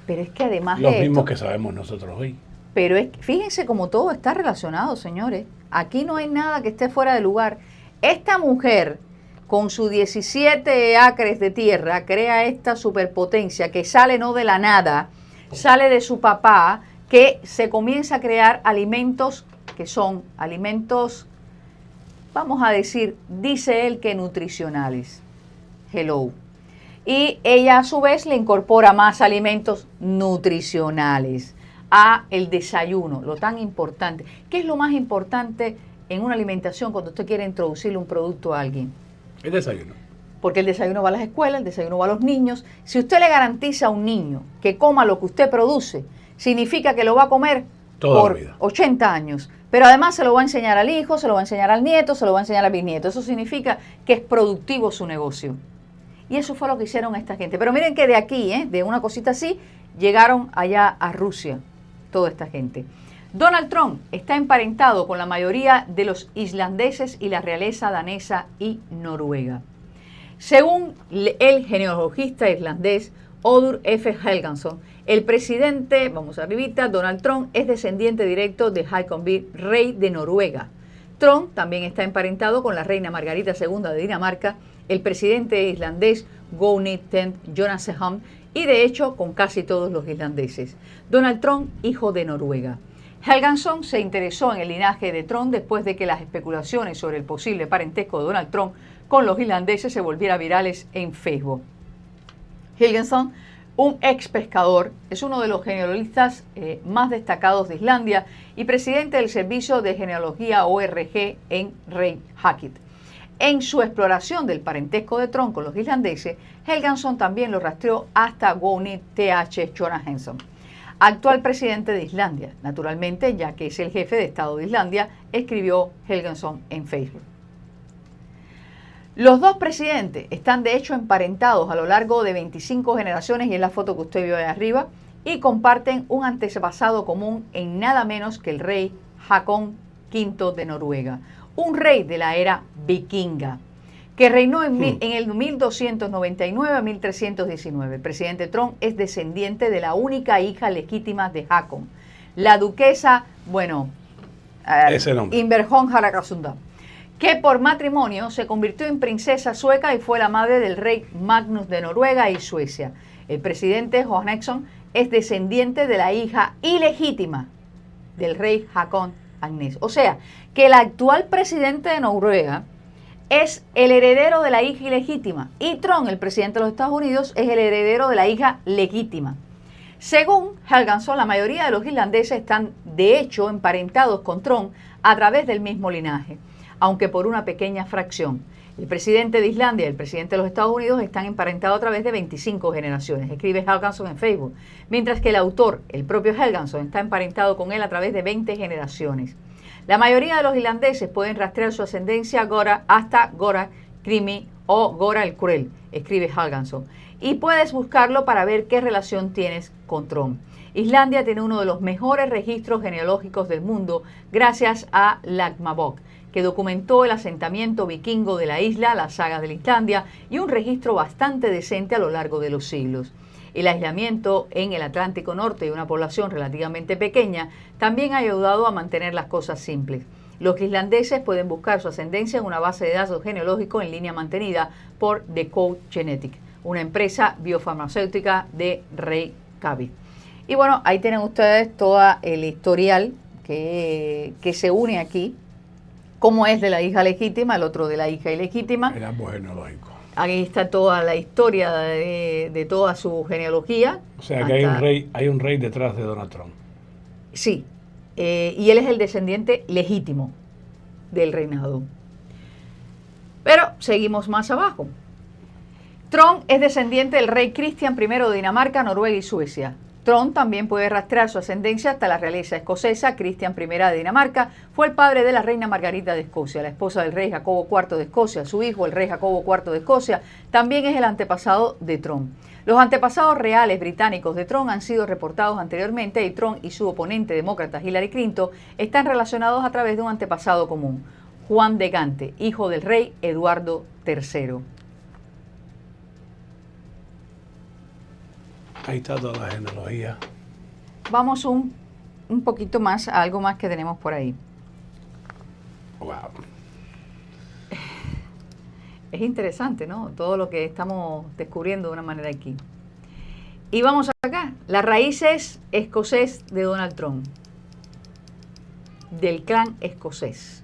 Pero es que además Los de mismos esto, que sabemos nosotros hoy. pero es, fíjense cómo todo está relacionado, señores. Aquí no hay nada que esté fuera de lugar. Esta mujer, con sus 17 acres de tierra, crea esta superpotencia que sale no de la nada, sale de su papá, que se comienza a crear alimentos que son alimentos, vamos a decir, dice él que nutricionales. Hello. Y ella a su vez le incorpora más alimentos nutricionales a el desayuno, lo tan importante. ¿Qué es lo más importante en una alimentación cuando usted quiere introducirle un producto a alguien? El desayuno. Porque el desayuno va a las escuelas, el desayuno va a los niños. Si usted le garantiza a un niño que coma lo que usted produce, significa que lo va a comer Toda por la vida. 80 años. Pero además se lo va a enseñar al hijo, se lo va a enseñar al nieto, se lo va a enseñar al bisnieto. Eso significa que es productivo su negocio. Y eso fue lo que hicieron esta gente. Pero miren que de aquí, de una cosita así, llegaron allá a Rusia, toda esta gente. Donald Trump está emparentado con la mayoría de los islandeses y la realeza danesa y noruega. Según el genealogista irlandés Odur F. Helgason, el presidente, vamos arribita, Donald Trump es descendiente directo de Håkon V, rey de Noruega. Trump también está emparentado con la reina Margarita II de Dinamarca, el presidente islandés Goni Tent Jonassen y de hecho con casi todos los islandeses. Donald Trump, hijo de Noruega. Helgason se interesó en el linaje de Trump después de que las especulaciones sobre el posible parentesco de Donald Trump con los islandeses se volvieran virales en Facebook. Helgason un ex pescador, es uno de los genealogistas más destacados de Islandia y presidente del servicio de genealogía ORG en Reykjavik. En su exploración del parentesco de Trond con los islandeses, Helgason también lo rastreó hasta Guðni Th. Jóhannesson, actual presidente de Islandia. Naturalmente, ya que es el jefe de Estado de Islandia, escribió Helgason en Facebook. Los dos presidentes están de hecho emparentados a lo largo de 25 generaciones, y es la foto que usted vio ahí arriba, y comparten un antepasado común en nada menos que el rey Håkon V de Noruega, un rey de la era vikinga, que reinó en el 1299 a 1319. El presidente Trond es descendiente de la única hija legítima de Håkon, la duquesa, Inverjón Haraldssonda, que por matrimonio se convirtió en princesa sueca y fue la madre del rey Magnus de Noruega y Suecia. El presidente Jóhannesson es descendiente de la hija ilegítima del rey Håkon Agnes. O sea, que el actual presidente de Noruega es el heredero de la hija ilegítima, y Trond, el presidente de los Estados Unidos, es el heredero de la hija legítima. Según Helgason, la mayoría de los islandeses están de hecho emparentados con Trond a través del mismo linaje, aunque por una pequeña fracción. El presidente de Islandia y el presidente de los Estados Unidos están emparentados a través de 25 generaciones, escribe Helgason en Facebook, mientras que el autor, el propio Helgason, está emparentado con él a través de 20 generaciones. La mayoría de los islandeses pueden rastrear su ascendencia Gora hasta Gora Krimi o Gora el Cruel, escribe Helgason, y puedes buscarlo para ver qué relación tienes con Trond. Islandia tiene uno de los mejores registros genealógicos del mundo gracias a Landnámabók, que documentó el asentamiento vikingo de la isla, las sagas de la Islandia, y un registro bastante decente a lo largo de los siglos. El aislamiento en el Atlántico Norte y una población relativamente pequeña también ha ayudado a mantener las cosas simples. Los islandeses pueden buscar su ascendencia en una base de datos genealógico en línea mantenida por Decode Genetic, una empresa biofarmacéutica de Reykjavik. Y bueno, ahí tienen ustedes todo el historial que se une aquí. Cómo es de la hija legítima, el otro de la hija ilegítima. El árbol genealógico. Aquí está toda la historia de toda su genealogía. O sea que hay un rey detrás de Donald Trump. Sí, y él es el descendiente legítimo del reinado. Pero seguimos más abajo. Trond es descendiente del rey Cristian I de Dinamarca, Noruega y Suecia. Trond también puede rastrear su ascendencia hasta la realeza escocesa. Cristian I de Dinamarca fue el padre de la reina Margarita de Escocia, la esposa del rey Jacobo IV de Escocia. Su hijo, el rey Jacobo IV de Escocia, también es el antepasado de Trond. Los antepasados reales británicos de Trond han sido reportados anteriormente, y Trond y su oponente demócrata Hillary Clinton están relacionados a través de un antepasado común, Juan de Gante, hijo del rey Eduardo III. Ahí está toda la genealogía. Vamos un poquito más a algo más que tenemos por ahí. Wow. Es interesante, ¿no? Todo lo que estamos descubriendo de una manera aquí. Y vamos acá. Las raíces escocés de Donald Trump. Del clan escocés.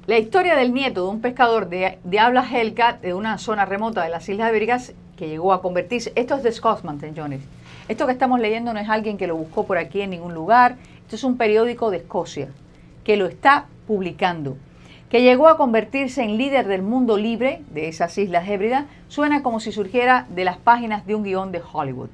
La historia del nieto de un pescador de habla Hellcat de una zona remota de las Islas Ibéricas que llegó a convertirse... Esto es de Scotsman, señores. Esto que estamos leyendo no es alguien que lo buscó por aquí en ningún lugar. Esto es un periódico de Escocia que lo está publicando. Que llegó a convertirse en líder del mundo libre de esas Islas Hébridas. Suena como si surgiera de las páginas de un guión de Hollywood.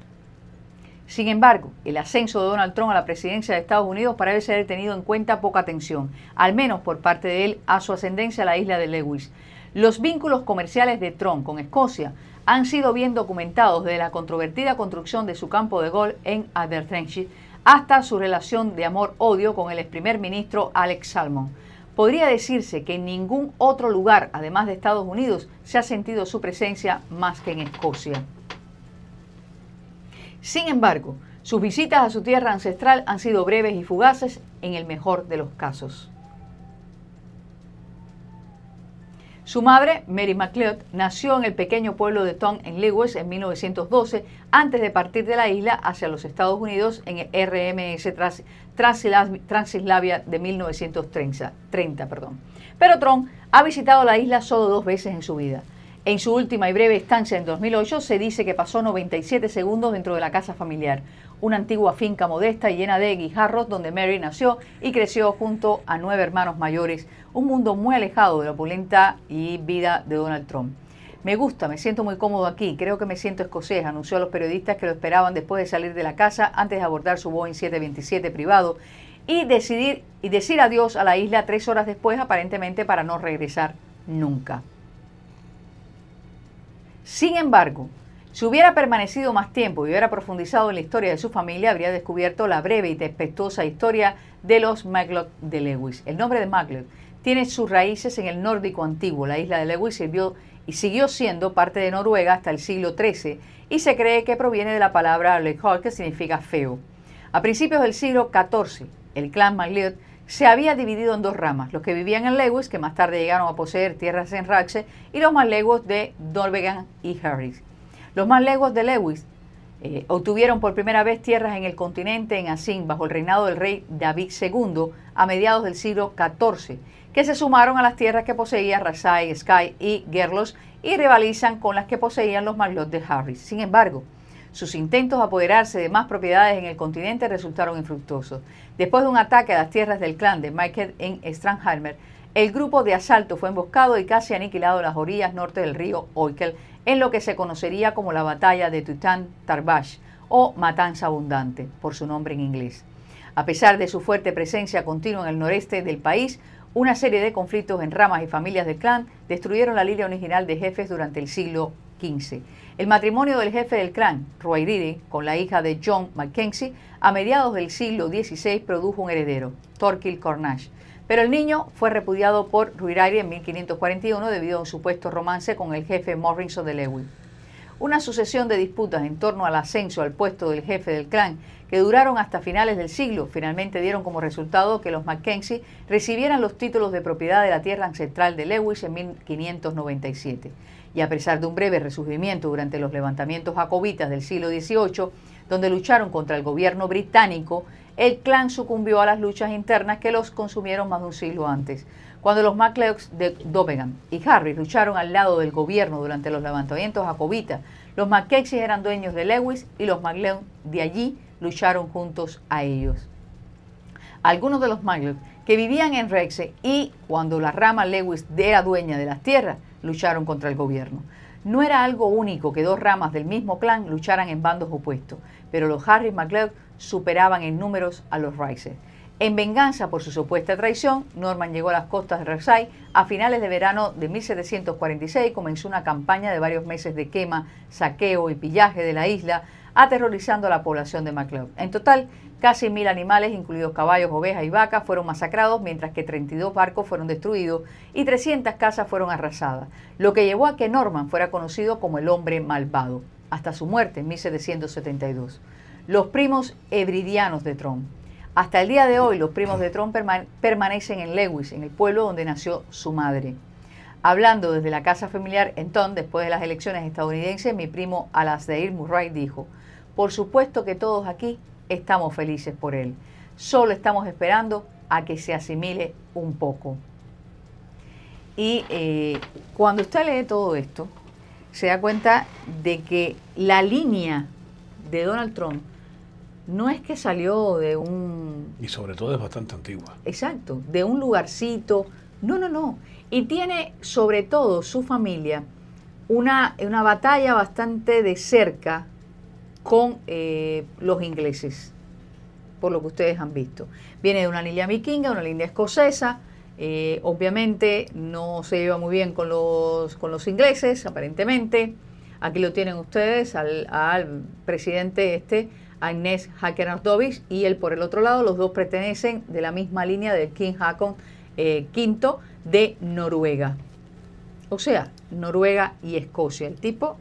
Sin embargo, el ascenso de Donald Trump a la presidencia de Estados Unidos parece ser tenido en cuenta poca atención, al menos por parte de él, a su ascendencia a la isla de Lewis. Los vínculos comerciales de Trump con Escocia han sido bien documentados desde la controvertida construcción de su campo de golf en Aberystwyth hasta su relación de amor-odio con el ex primer ministro Alex Salmond. Podría decirse que en ningún otro lugar, además de Estados Unidos, se ha sentido su presencia más que en Escocia. Sin embargo, sus visitas a su tierra ancestral han sido breves y fugaces en el mejor de los casos. Su madre, Mary MacLeod, nació en el pequeño pueblo de Tom en Lewis en 1912, antes de partir de la isla hacia los Estados Unidos en el RMS Transislavia de 1930. Pero Tron ha visitado la isla solo 2 veces en su vida. En su última y breve estancia en 2008 se dice que pasó 97 segundos dentro de la casa familiar, una antigua finca modesta y llena de guijarros donde Mary nació y creció junto a 9 hermanos mayores, un mundo muy alejado de la opulenta y vida de Donald Trump. Me gusta, me siento muy cómodo aquí, creo que me siento escocés, anunció a los periodistas que lo esperaban después de salir de la casa antes de abordar su Boeing 727 privado y decir adiós a la isla 3 horas después, aparentemente para no regresar nunca. Sin embargo, si hubiera permanecido más tiempo y hubiera profundizado en la historia de su familia, habría descubierto la breve y tempestuosa historia de los MacLeod de Lewis. El nombre de MacLeod tiene sus raíces en el nórdico antiguo. La isla de Lewis sirvió y siguió siendo parte de Noruega hasta el siglo XIII y se cree que proviene de la palabra Leghol, que significa feo. A principios del siglo XIV, el clan MacLeod se había dividido en 2 ramas, los que vivían en Lewis, que más tarde llegaron a poseer tierras en Raxe, y los MacLeod de Nordvegan y Harris. Los MacLeod de Lewis obtuvieron por primera vez tierras en el continente en Asín, bajo el reinado del rey David II, a mediados del siglo XIV, que se sumaron a las tierras que poseía Rasai, Skye y Gerlos y rivalizan con las que poseían los MacLeod de Harris. Sin embargo, sus intentos de apoderarse de más propiedades en el continente resultaron infructuosos. Después de un ataque a las tierras del clan de Michael en Strandheimer, el grupo de asalto fue emboscado y casi aniquilado en las orillas norte del río Oikel, en lo que se conocería como la batalla de Tutan Tarbash o Matanza Abundante, por su nombre en inglés. A pesar de su fuerte presencia continua en el noreste del país, una serie de conflictos en ramas y familias del clan destruyeron la línea original de jefes durante el siglo XV. El matrimonio del jefe del clan, Ruairiri, con la hija de John Mackenzie, a mediados del siglo XVI produjo un heredero, Thorkill Cornash. Pero el niño fue repudiado por Ruairiri en 1541 debido a un supuesto romance con el jefe Morrison de Lewis. Una sucesión de disputas en torno al ascenso al puesto del jefe del clan, que duraron hasta finales del siglo, finalmente dieron como resultado que los Mackenzie recibieran los títulos de propiedad de la tierra ancestral de Lewis en 1597. Y a pesar de un breve resurgimiento durante los levantamientos jacobitas del siglo XVIII, donde lucharon contra el gobierno británico, el clan sucumbió a las luchas internas que los consumieron más de un siglo antes. Cuando los MacLeods de Dobegan y Harris lucharon al lado del gobierno durante los levantamientos jacobitas, los Mackenzie eran dueños de Lewis y los MacLeod de allí lucharon juntos a ellos. Algunos de los MacLeod que vivían en Raxe y cuando la rama Lewis era dueña de las tierras, lucharon contra el gobierno. No era algo único que 2 ramas del mismo clan lucharan en bandos opuestos, pero los Harris MacLeod superaban en números a los Rice. En venganza por su supuesta traición, Norman llegó a las costas de Rasai. A finales de verano de 1746 comenzó una campaña de varios meses de quema, saqueo y pillaje de la isla, aterrorizando a la población de MacLeod. En total, casi 1000 animales, incluidos caballos, ovejas y vacas, fueron masacrados, mientras que 32 barcos fueron destruidos y 300 casas fueron arrasadas, lo que llevó a que Norman fuera conocido como el hombre malvado, hasta su muerte en 1772. Los primos hebridianos de Trump. Hasta el día de hoy, los primos de Trump permanecen en Lewis, en el pueblo donde nació su madre. Hablando desde la casa familiar en Tom, después de las elecciones estadounidenses, mi primo Alasdair Murray dijo: por supuesto que todos aquí estamos felices por él. Solo estamos esperando a que se asimile un poco. Y cuando usted lee todo esto, se da cuenta de que la línea de Donald Trump no es que salió de un... Y sobre todo es bastante antigua. Exacto, de un lugarcito. No. Y tiene sobre todo su familia una batalla bastante de cerca con los ingleses, por lo que ustedes han visto. Viene de una línea vikinga, una línea escocesa. Obviamente no se lleva muy bien con los ingleses, aparentemente. Aquí lo tienen ustedes al presidente Agnes Hakenautovich, y él por el otro lado. Los dos pertenecen de la misma línea del King Haakon V de Noruega. O sea, Noruega y Escocia. El tipo,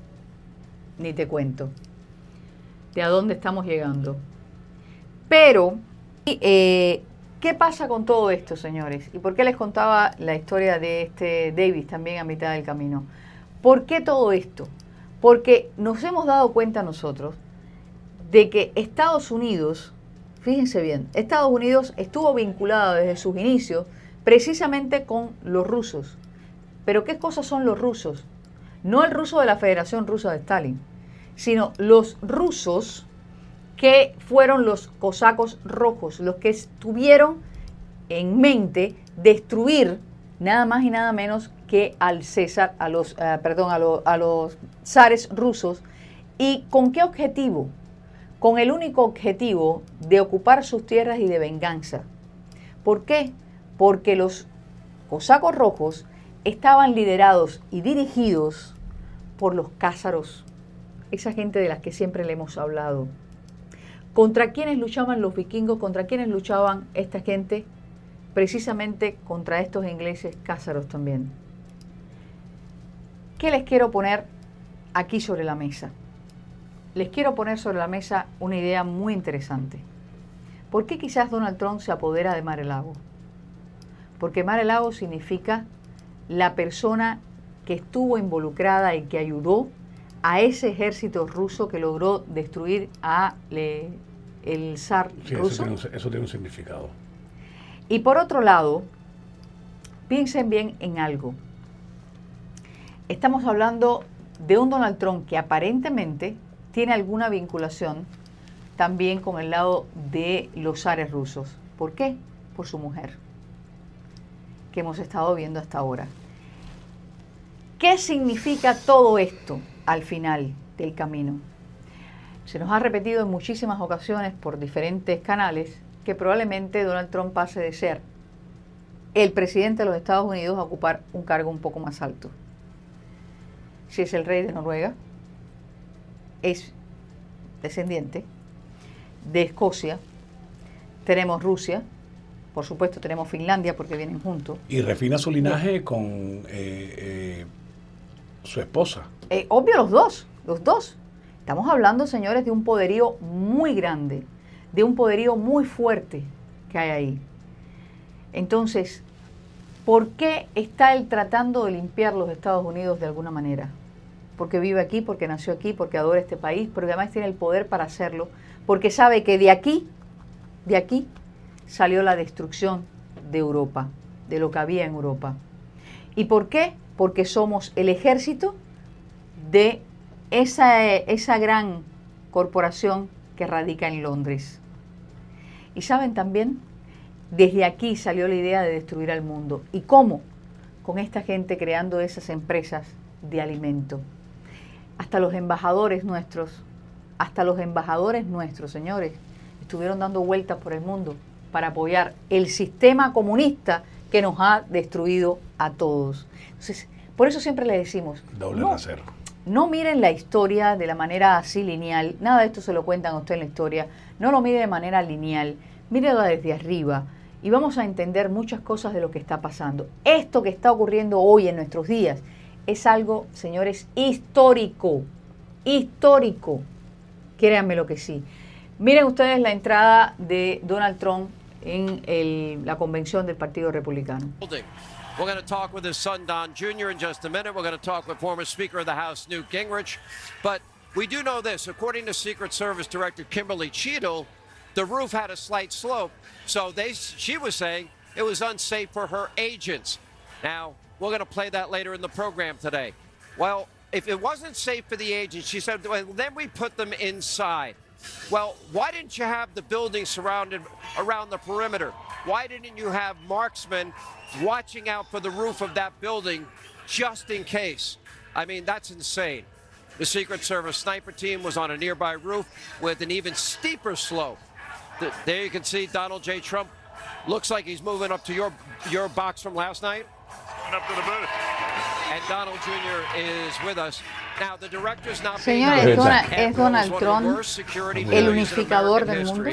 ni te cuento de a dónde estamos llegando. Pero ¿Qué pasa con todo esto, señores? ¿Y por qué les contaba la historia de este Davis también a mitad del camino? ¿Por qué todo esto? Porque nos hemos dado cuenta nosotros de que Estados Unidos, fíjense bien, Estados Unidos estuvo vinculado desde sus inicios precisamente con los rusos. ¿Pero qué cosas son los rusos? No el ruso de la Federación Rusa de Stalin, sino los rusos que fueron los cosacos rojos, los que tuvieron en mente destruir nada más y nada menos que al César, a los zares rusos. ¿Y con qué objetivo? Con el único objetivo de ocupar sus tierras y de venganza. ¿Por qué? Porque los cosacos rojos estaban liderados y dirigidos por los cázaros, esa gente de las que siempre le hemos hablado. ¿Contra quiénes luchaban los vikingos? ¿Contra quiénes luchaban esta gente? Precisamente contra estos ingleses cázaros también. ¿Qué les quiero poner aquí sobre la mesa? Les quiero poner sobre la mesa una idea muy interesante. ¿Por qué quizás Donald Trump se apodera de Mar-a-Lago? Porque Mar-a-Lago significa la persona que estuvo involucrada y que ayudó a ese ejército ruso que logró destruir a el zar ruso. Eso tiene un significado. Y por otro lado, piensen bien en algo. Estamos hablando de un Donald Trump que aparentemente tiene alguna vinculación también con el lado de los zares rusos. ¿Por qué? Por su mujer, que hemos estado viendo hasta ahora. ¿Qué significa todo esto al final del camino? Se nos ha repetido en muchísimas ocasiones por diferentes canales que probablemente Donald Trump pase de ser el presidente de los Estados Unidos a ocupar un cargo un poco más alto. Si es el rey de Noruega, es descendiente de Escocia, tenemos Rusia, por supuesto tenemos Finlandia porque vienen juntos. Y refina su linaje con su esposa. Obvio, los dos. Estamos hablando, señores, de un poderío muy grande, de un poderío muy fuerte que hay ahí. Entonces, ¿por qué está él tratando de limpiar los Estados Unidos de alguna manera? Porque vive aquí, porque nació aquí, porque adora este país, porque además tiene el poder para hacerlo, porque sabe que de aquí salió la destrucción de Europa, de lo que había en Europa. ¿Y por qué? Porque somos el ejército de esa gran corporación que radica en Londres. Y saben también, desde aquí salió la idea de destruir al mundo. ¿Y cómo? Con esta gente creando esas empresas de alimento. Hasta los embajadores nuestros, señores, estuvieron dando vueltas por el mundo para apoyar el sistema comunista que nos ha destruido a todos. Entonces, por eso siempre le decimos, Doble rasero. no miren la historia de la manera así lineal, nada de esto se lo cuentan a usted en la historia, no lo mire de manera lineal, mírelo desde arriba y vamos a entender muchas cosas de lo que está pasando. Esto que está ocurriendo hoy en nuestros días es algo, señores, histórico, créanme lo que sí. Miren ustedes la entrada de Donald Trump en la convención del Partido Republicano. We're going to talk with his son, Don Jr., in just a minute. We're going to talk with former Speaker of the House, Newt Gingrich. But we do know this. According to Secret Service Director Kimberly Cheadle, the roof had a slight slope. So she was saying it was unsafe for her agents. Now, we're going to play that later in the program today. Well, if it wasn't safe for the agents, she said, well, then we put them inside. Well, why didn't you have the building surrounded around the perimeter? Why didn't you have marksmen watching out for the roof of that building just in case? I mean, that's insane. The Secret Service sniper team was on a nearby roof with an even steeper slope. There you can see Donald J. Trump. Looks like he's moving up to your box from last night. Going up to the booth. And Donald Jr. is with us. Now, the director's not Señores, es Donald Trump el unificador del mundo.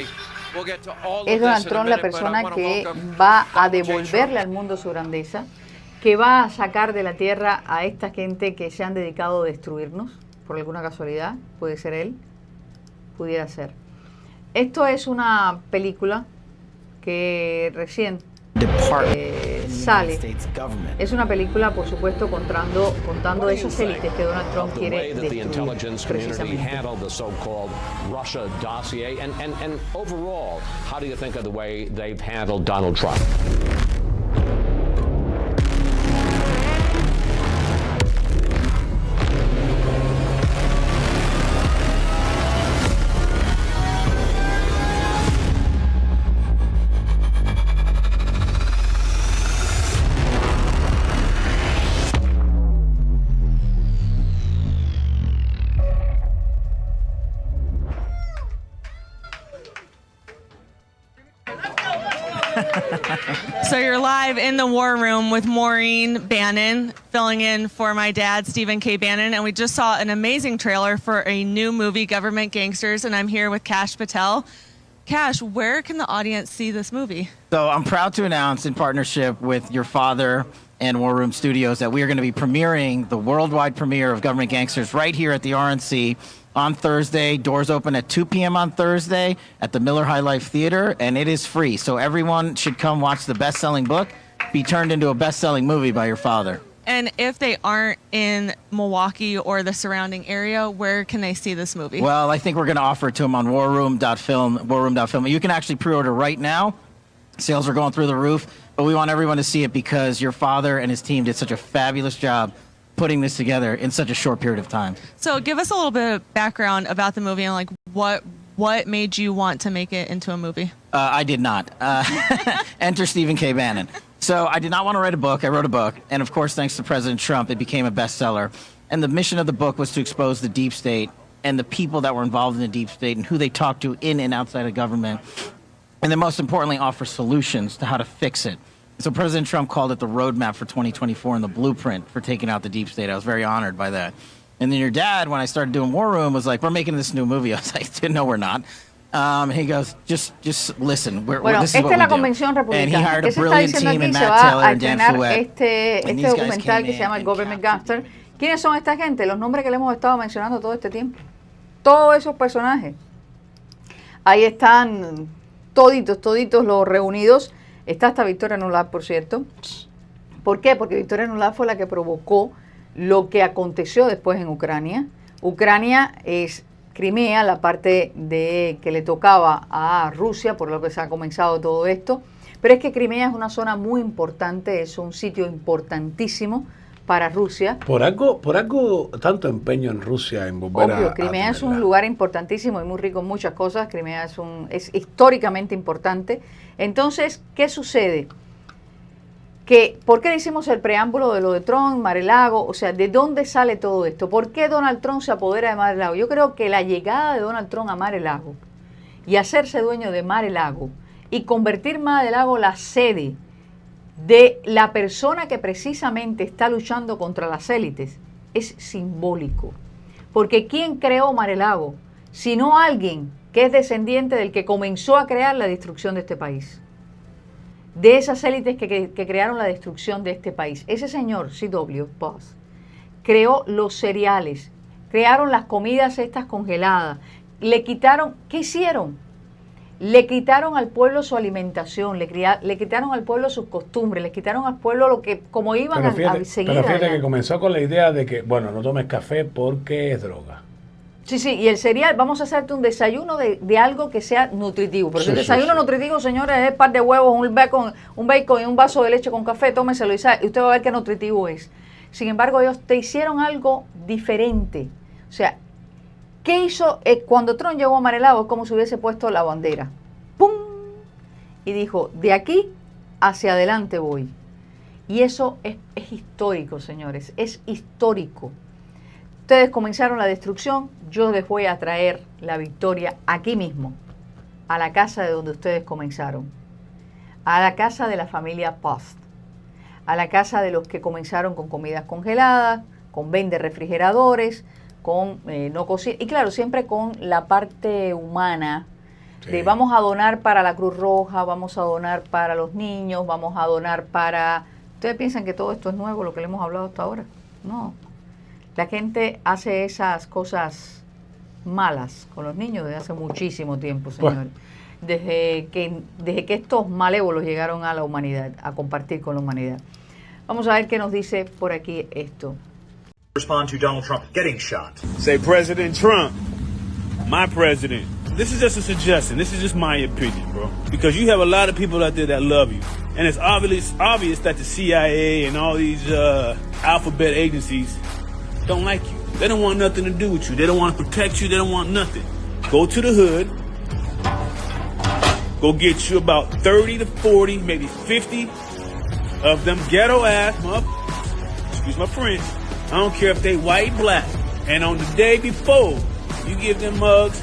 Es Donald Trump la persona que va a devolverle al mundo su grandeza, que va a sacar de la tierra a esta gente que se han dedicado a destruirnos, por alguna casualidad, puede ser él, pudiera ser. Esto es una película que recién Department in the sale. United States government. Es una película, por supuesto, contando esas élites que Donald Trump The quiere way that the destruir, intelligence community precisamente. handled the so-called Russia dossier, and overall, how do you think of the way they've handled Donald Trump? So you're live in the war room with Maureen Bannon, filling in for my dad, Stephen K. Bannon, and we just saw an amazing trailer for a new movie, Government Gangsters, and I'm here with Kash Patel. Kash, where can the audience see this movie? So I'm proud to announce, in partnership with your father and War Room Studios, that we are going to be premiering the worldwide premiere of Government Gangsters right here at the RNC on Thursday. Doors open at 2 p.m. on Thursday at the Miller High Life Theater, and it is free. So everyone should come watch the best-selling book be turned into a best-selling movie by your father. And if they aren't in Milwaukee or the surrounding area, where can they see this movie? Well, I think we're going to offer it to them on warroom.film, warroom.film. You can actually pre-order right now. Sales are going through the roof, but we want everyone to see it because your father and his team did such a fabulous job putting this together in such a short period of time. So give us a little bit of background about the movie and like what made you want to make it into a movie? I did not. Enter Stephen K. Bannon. So I did not want to write a book. I wrote a book. And of course, thanks to President Trump, it became a bestseller. And the mission of the book was to expose the deep state and the people that were involved in the deep state and who they talked to in and outside of government. And then most importantly, offer solutions to how to fix it. So President Trump called it the roadmap for 2024 and the blueprint for taking out the deep state. I was very honored by that. And then your dad, when I started doing War Room, was like, we're making this new movie. I was like, no, we're not. He goes, just listen. Bueno, this is esta what es la we do. convención And he republicana. hired ¿Qué a se está brilliant diciendo team aquí? in Se Matt va Taylor a and Dan estrenar Fouet. este And these guys documental came que se in llama and Government captured. Gangster. ¿Quiénes son esta gente? Los nombres que le hemos estado mencionando todo este tiempo. Todos esos personajes. Ahí están toditos los reunidos. Está hasta Victoria Nuland, por cierto. ¿Por qué? Porque Victoria Nuland fue la que provocó lo que aconteció después en Ucrania. Ucrania es Crimea, la parte que le tocaba a Rusia, por lo que se ha comenzado todo esto. Pero es que Crimea es una zona muy importante, es un sitio importantísimo para Rusia. Por algo tanto empeño en Rusia en volver Obvio, a Crimea es un tenerla. lugar importantísimo y muy rico en muchas cosas. Crimea es históricamente importante. Entonces, ¿qué sucede? ¿Por qué le hicimos el preámbulo de lo de Trump, Mar-a-Lago? O sea, ¿de dónde sale todo esto? ¿Por qué Donald Trump se apodera de Mar-a-Lago? Yo creo que la llegada de Donald Trump a Mar-a-Lago y hacerse dueño de Mar-a-Lago y convertir Mar-a-Lago la sede de la persona que precisamente está luchando contra las élites es simbólico. Porque ¿quién creó Mar-a-Lago? Sino alguien que es descendiente del que comenzó a crear la destrucción de este país. De esas élites que crearon la destrucción de este país. Ese señor, C.W. Bush, creó los cereales, crearon las comidas estas congeladas, le quitaron, ¿qué hicieron? Le quitaron al pueblo su alimentación, le quitaron al pueblo sus costumbres, le quitaron al pueblo lo que, como iban a seguir. Pero fíjate adelante. que comenzó con la idea de que, bueno, no tomes café porque es droga. Sí, y el cereal, vamos a hacerte un desayuno de algo que sea nutritivo. Pero Sí, el sí, desayuno sí. nutritivo, señores, es un par de huevos, un bacon y un vaso de leche con café, tómeselo y usted va a ver qué nutritivo es. Sin embargo, ellos te hicieron algo diferente. O sea, ¿qué hizo? Cuando Trump llegó a Mar-a-Lago es como si hubiese puesto la bandera. ¡Pum! Y dijo, de aquí hacia adelante voy. Y eso es histórico, señores, es histórico. Ustedes comenzaron la destrucción, yo les voy a traer la victoria aquí mismo, a la casa de donde ustedes comenzaron, a la casa de la familia Post, a la casa de los que comenzaron con comidas congeladas, con 20 refrigeradores, con no cocina, y claro, siempre con la parte humana, de vamos a donar para la Cruz Roja, vamos a donar para los niños, vamos a donar para... ¿Ustedes piensan que todo esto es nuevo, lo que le hemos hablado hasta ahora? No. La gente hace esas cosas malas con los niños desde hace muchísimo tiempo, señores. desde que estos malévolos llegaron a la humanidad, a compartir con la humanidad. Vamos a ver qué nos dice por aquí esto. Respond to Donald Trump getting shot. Say President Trump, my president. This is just a suggestion. This is just my opinion, bro. Because you have a lot of people out there that love you. And it's obvious that the CIA and all these alphabet agencies don't like you. They don't want nothing to do with you. They don't want to protect you. They don't want nothing. Go to the hood. Go get you about 30 to 40, maybe 50 of them ghetto ass excuse my French. I don't care if they white, black. And on the day before, you give them mugs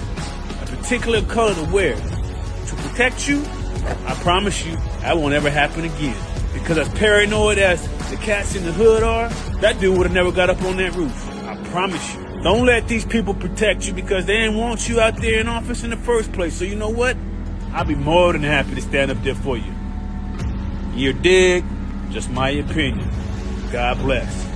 a particular color to wear to protect you. I promise you, that won't ever happen again. Because as paranoid as the cats in the hood are, that dude would have never got up on that roof. I promise you. Don't let these people protect you because they didn't want you out there in office in the first place. So you know what? I'll be more than happy to stand up there for you. You dig? Just my opinion. God bless.